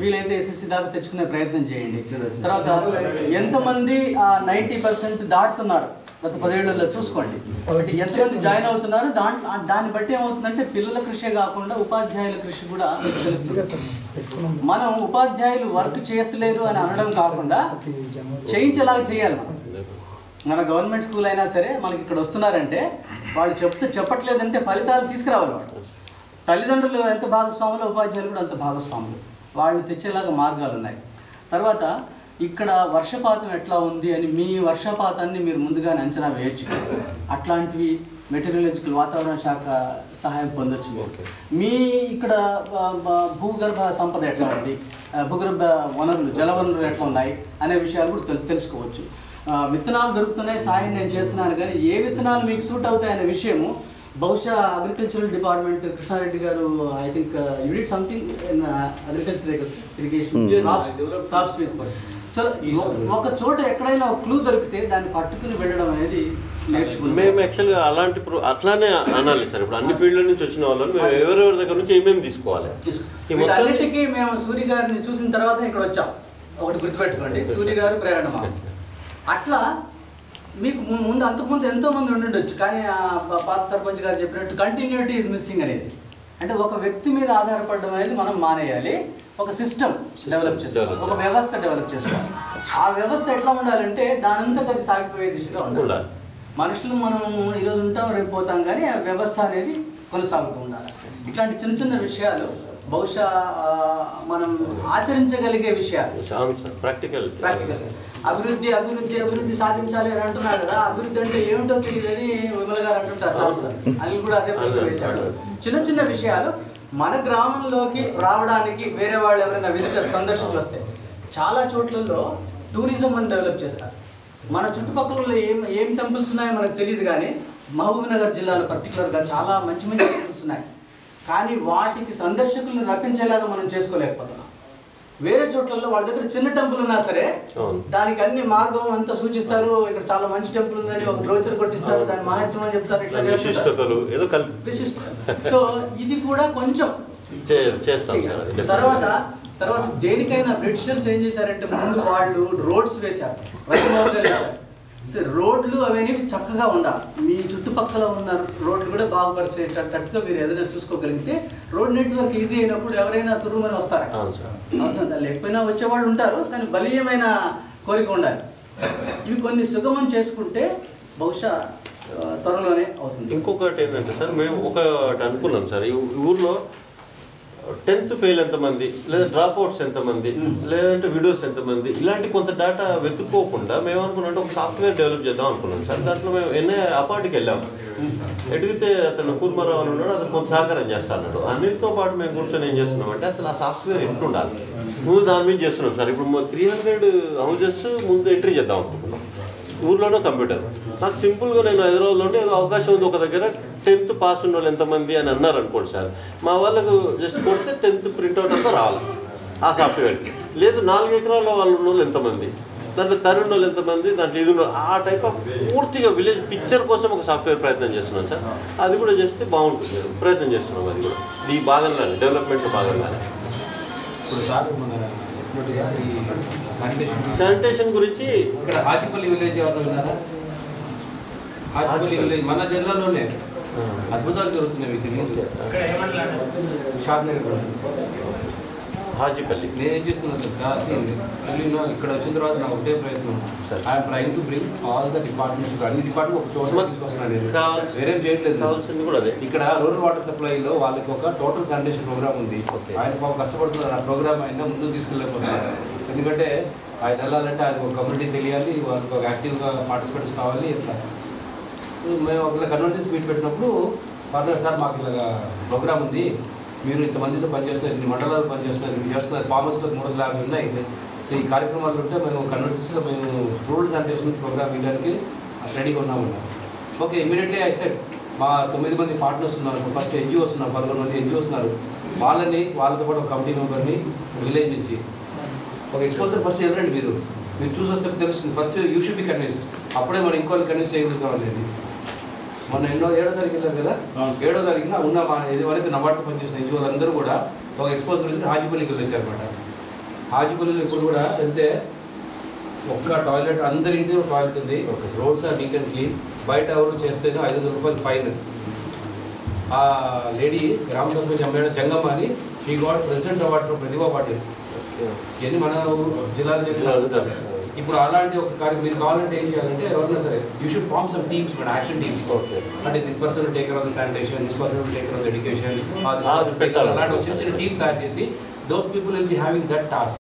వీలైతే ఎస్ఎస్సి దాకా తెచ్చుకునే ప్రయత్నం చేయండి. తర్వాత ఎంతమంది 90% దాటుతున్నారు గత 10 ఏళ్లలో చూసుకోండి. ఎంతమంది జాయిన్ అవుతున్నారు దాన్ని బట్టి ఏమవుతుందంటే పిల్లల కృషి కాకుండా ఉపాధ్యాయుల కృషి కూడా తెలుస్తుంది. మనం ఉపాధ్యాయులు వర్క్ చేస్తలేదు అని అనడం కాకుండా చేయించేలాగా చేయాలి. మన గవర్నమెంట్ స్కూల్ అయినా సరే మనకి ఇక్కడ వస్తున్నారంటే వాళ్ళు చెప్పట్లేదంటే ఫలితాలు తీసుకురావాలి. వాళ్ళు తల్లిదండ్రులు ఎంత భాగస్వాములు, ఉపాధ్యాయులు కూడా అంత భాగస్వాములు. వాళ్ళు తెచ్చేలాగా మార్గాలు ఉన్నాయి. తర్వాత ఇక్కడ వర్షపాతం ఎట్లా ఉంది అని మీ వర్షపాతాన్ని మీరు ముందుగానే అంచనా వేయచ్చు. అట్లాంటివి మెటీరియలాజికల్ వాతావరణ శాఖ సహాయం పొందొచ్చు. మీ ఇక్కడ భూగర్భ సంపద ఎట్లా ఉంది, భూగర్భ వనరులు జలవనరులు ఎట్లా ఉన్నాయి అనే విషయాలు కూడా తెలుసుకోవచ్చు. విత్తనాలు దొరుకుతున్నాయి, సాయం నేను చేస్తున్నాను, కానీ ఏ విత్తనాలు మీకు సూట్ అవుతాయనే విషయము బహుశా అగ్రికల్చరల్ డిపార్ట్మెంట్ కృష్ణారెడ్డి గారు I think you did something in agriculture irrigation crops వేసుకోవాలి. సో ఒక చోట ఎక్కడైనా ఒక క్లూ దొరికితే దాన్ని పట్టుకుని వెళ్ళడం అనేది నేర్చుకున్నాం. మేము యాక్చువల్గా అట్లానే అనాలి సార్. ఇప్పుడు అన్ని ఫీల్డ్ల నుంచి వచ్చిన వాళ్ళని మేము ఎవరెవరి దగ్గర నుంచి ఏమేమి తీసుకోవాలి. అన్నిటికీ మేము సూర్య గారిని చూసిన తర్వాత ఇక్కడ వచ్చాం. ఒకటి గుర్తుపెట్టుకోండి, సూర్య గారు ప్రేరణ. అట్లా మీకు ముందు అంతకుముందు ఎంతోమంది ఉండుండొచ్చు, కానీ పాత సర్పంచ్ గారు చెప్పినట్టు కంటిన్యూటీ ఈజ్ మిస్సింగ్ అనేది. అంటే ఒక వ్యక్తి మీద ఆధారపడడం అనేది మనం మానేయాలి. ఒక సిస్టమ్ డెవలప్ చేసుకోవాలి, ఒక వ్యవస్థ డెవలప్ చేసుకోవాలి. ఆ వ్యవస్థ ఎట్లా ఉండాలంటే దానంతా అది సాగిపోయే దిశగా ఉండాలి. మనుషులు మనం ఈరోజు ఉంటాం, రేపు పోతాం, కానీ ఆ వ్యవస్థ అనేది కొనసాగుతూ ఉండాలి. ఇట్లాంటి చిన్న చిన్న విషయాలు బహుశా మనం ఆచరించగలిగే విషయాలు. ప్రాక్టికల్ అభివృద్ధి అభివృద్ధి అభివృద్ధి సాధించాలి అని అంటున్నారు కదా. అభివృద్ధి అంటే ఏమిటో తెలియదని విమల్ గారు అంటుంటారు చాలాసార్లు. అనిల్ కూడా అదే ప్రశ్న వేశాడు. చిన్న చిన్న విషయాలు మన గ్రామంలోకి రావడానికి వేరే వాళ్ళు ఎవరైనా విజిటర్స్ సందర్శకులు వస్తే చాలా చోట్లలో టూరిజం అని డెవలప్ చేస్తారు. మన చుట్టుపక్కల ఏం టెంపుల్స్ ఉన్నాయో మనకు తెలియదు, కానీ మహబూబ్ నగర్ జిల్లాలో పర్టికులర్గా చాలా మంచి మంచి టెంపుల్స్ ఉన్నాయి. కానీ వాటికి సందర్శకులను రప్పించేలాగా మనం చేసుకోలేకపోతున్నాం. వేరే చోట్లలో వాళ్ళ దగ్గర చిన్న టెంపుల్ ఉన్నా సరే దానికి అన్ని మార్గం అంతా సూచిస్తారు. ఇక్కడ చాలా మంచి టెంపుల్ ఉందని ఒక బ్రోచర్ కొట్టిస్తారు, దాని మహత్యం అని చెప్తారు. ఇట్లా విశిష్ట. సో ఇది కూడా కొంచెం తర్వాత దేనికైనా బ్రిటిషర్స్ ఏం చేశారంటే ముందు వాళ్ళు రోడ్స్ వేశారు, సో రోడ్లు అవన్నీ చక్కగా ఉండాలి. మీ చుట్టుపక్కల ఉన్న రోడ్లు కూడా బాగుపరిచేటట్టుగా మీరు ఏదైనా చూసుకోగలిగితే రోడ్ నెట్వర్క్ ఈజీ అయినప్పుడు ఎవరైనా తురుమని వస్తారు. అవుతుందా? లేకపోయినా వచ్చేవాళ్ళు ఉంటారు, కానీ బలీయమైన కోరిక ఉండాలి. ఇవి కొన్ని సుగమం చేసుకుంటే బహుశా త్వరలోనే అవుతుంది. ఇంకొకటి ఏంటంటే సార్, మేము ఒకటి అనుకున్నాం సార్, ఈ ఊర్లో 10th ఫెయిల్ ఎంతమంది, లేదా డ్రాప్ అవుట్స్ ఎంతమంది, లేదంటే విడోస్ ఎంతమంది, ఇలాంటి కొంత డేటా వెతుక్కోకుండా మేము అనుకున్నాం ఒక సాఫ్ట్వేర్ డెవలప్ చేద్దాం అనుకున్నాం సార్. దాంట్లో మేము ఎన్ఐ అపార్ట్కి వెళ్ళాము. ఎడిగితే అతను కూర్మారావు అని ఉన్నాడు, అతను కొంత సహకారం చేస్తాడు. అన్నిటితో పాటు మేము కూర్చొని ఏం చేస్తున్నామంటే అసలు ఆ సాఫ్ట్వేర్ ఎట్లుండాలి ముందు దాని మీద చేస్తున్నాం సార్. ఇప్పుడు 300 హౌజెస్ ముందు ఎంట్రీ చేద్దాం అనుకుంటున్నాం. ఊర్లోనే కంప్యూటర్. నాకు సింపుల్గా నేను హైదరాబాద్లో ఉంటే ఏదో అవకాశం ఉంది, ఒక దగ్గర 10th పాస్ ఉన్న వాళ్ళు ఎంతమంది అని అన్నారు అనుకోండి సార్. మా వాళ్ళకు జస్ట్ కొడితే 10th ప్రింట్అవుట్ అంతా రావాలి ఆ సాఫ్ట్వేర్కి. లేదు 4 ఎకరాల వాళ్ళు ఉన్న వాళ్ళు ఎంతమంది, దాంట్లో తరుణ్ వాళ్ళు ఎంతమంది, దాంట్లో ఇది ఆ టైప్ ఆఫ్ పూర్తిగా విలేజ్ పిక్చర్ కోసం ఒక సాఫ్ట్వేర్ ప్రయత్నం చేస్తున్నాం సార్. అది కూడా చేస్తే బాగుంటుంది, ప్రయత్నం చేస్తున్నాం. అది కూడా ఈ భాగంగానే డెవలప్మెంట్ భాగంగానే. శానిటేషన్ గురించి ఇక్కడ హాజీపల్లి విలేజ్ హాజీపల్లి విలేజ్ మన జిల్లాలోనే అద్భుతాలు జరుగుతున్నాయి. తెలియదు హాజీపల్లి నేనేం చేస్తున్నాను తెలుసా, ఇక్కడ వచ్చిన తర్వాత నా ఒకటే ప్రయత్నం, I'm trying to bring all the departments, అన్ని డిపార్ట్మెంట్ ఒక చోట తీసుకొస్తున్నాను. నేను వేరేం చేయట్లేదు. కావాల్సింది కూడా అదే. ఇక్కడ రూరల్ వాటర్ సప్లైలో వాళ్ళకి ఒక టోటల్ శానిటేషన్ ప్రోగ్రామ్ ఉంది. ఆయన కష్టపడుతున్నారు. ఆ ప్రోగ్రామ్ అయినా ముందుకు తీసుకెళ్ళకపోతున్నారు. ఎందుకంటే ఆయన వెళ్ళాలంటే ఆయన ఒక కమ్యూనిటీ తెలియాలి, వాళ్ళకి ఒక యాక్టివ్గా పార్టిసిపేట్స్ కావాలి. ఇట్లా మేము ఒక కన్వర్సెన్స్ మీట్ పెట్టినప్పుడు పర్లేదు సార్, మాకు ఇలాగ ప్రోగ్రామ్ ఉంది, మీరు ఇంతమందితో పనిచేస్తున్నారు, ఇన్ని మండలాలు పనిచేస్తున్నారు, మీరు చేస్తున్నారు, ఫార్మర్స్లో 350 ఉన్నాయి. సో ఈ కార్యక్రమాలు ఉంటే మేము కన్వర్సెన్స్లో మేము రూరల్ శానిటేషన్ ప్రోగ్రామ్ ఇవ్వడానికి రెడీగా ఉన్నామన్నా. ఓకే, ఇమీడియట్లీ ఐ సెడ్ మా 9 మంది పార్ట్నర్స్ ఉన్నారు, ఫస్ట్ ఎన్జిఓస్ ఉన్నారు, 11 మంది ఎన్జిఓస్ ఉన్నారు. వాళ్ళతో పాటు ఒక కమిటీ మెంబర్ని విలేజ్ నుంచి ఒక ఎక్స్పోజర్ ఫస్ట్ వెళ్ళండి, మీరు చూసి వస్తే తెలుస్తుంది. First you should be convinced, అప్పుడే మనం ఇంకోళ్ళు కన్విన్స్ చేయగలుగుతాం అనేది. మొన్న 7వ తారీఖు వెళ్ళారు కదా, 7వ తారీఖున ఉన్న మా ఎవరైతే నబార్డు పనిచేసిన ఎన్జిఓలు అందరూ కూడా ఒక ఎక్స్పోజ్ గురించి హాజీపల్లికి వెళ్ళొచ్చారనమాట. హాజీపల్లిలో ఇప్పుడు కూడా వెళ్తే ఒక్క టాయిలెట్, అందరి ఇంటి టాయిలెట్ ఉంది, roads are neat and clean. బయట ఎవరు చేస్తేనే 500 రూపాయలు ఫైన్. ఆ లేడీ గ్రామ సర్పంచ్ అమ్మాయి జంగమ్మ అని, she got president award from Pratibha Patil. ఇవన్నీ మన జిల్లాలో. ఇప్పుడు అలాంటి ఒక కార్యం మీరు కావాలంటే ఏం చేయాలంటే ఎవరైనా సరే you should form some teams, మన యాక్షన్ టీమ్స్. అంటే this person take care of the sanitation, this person take care of the education, అలాంటి చిన్న చిన్న టీమ్స్ తయారు చేసి those people will be having that task.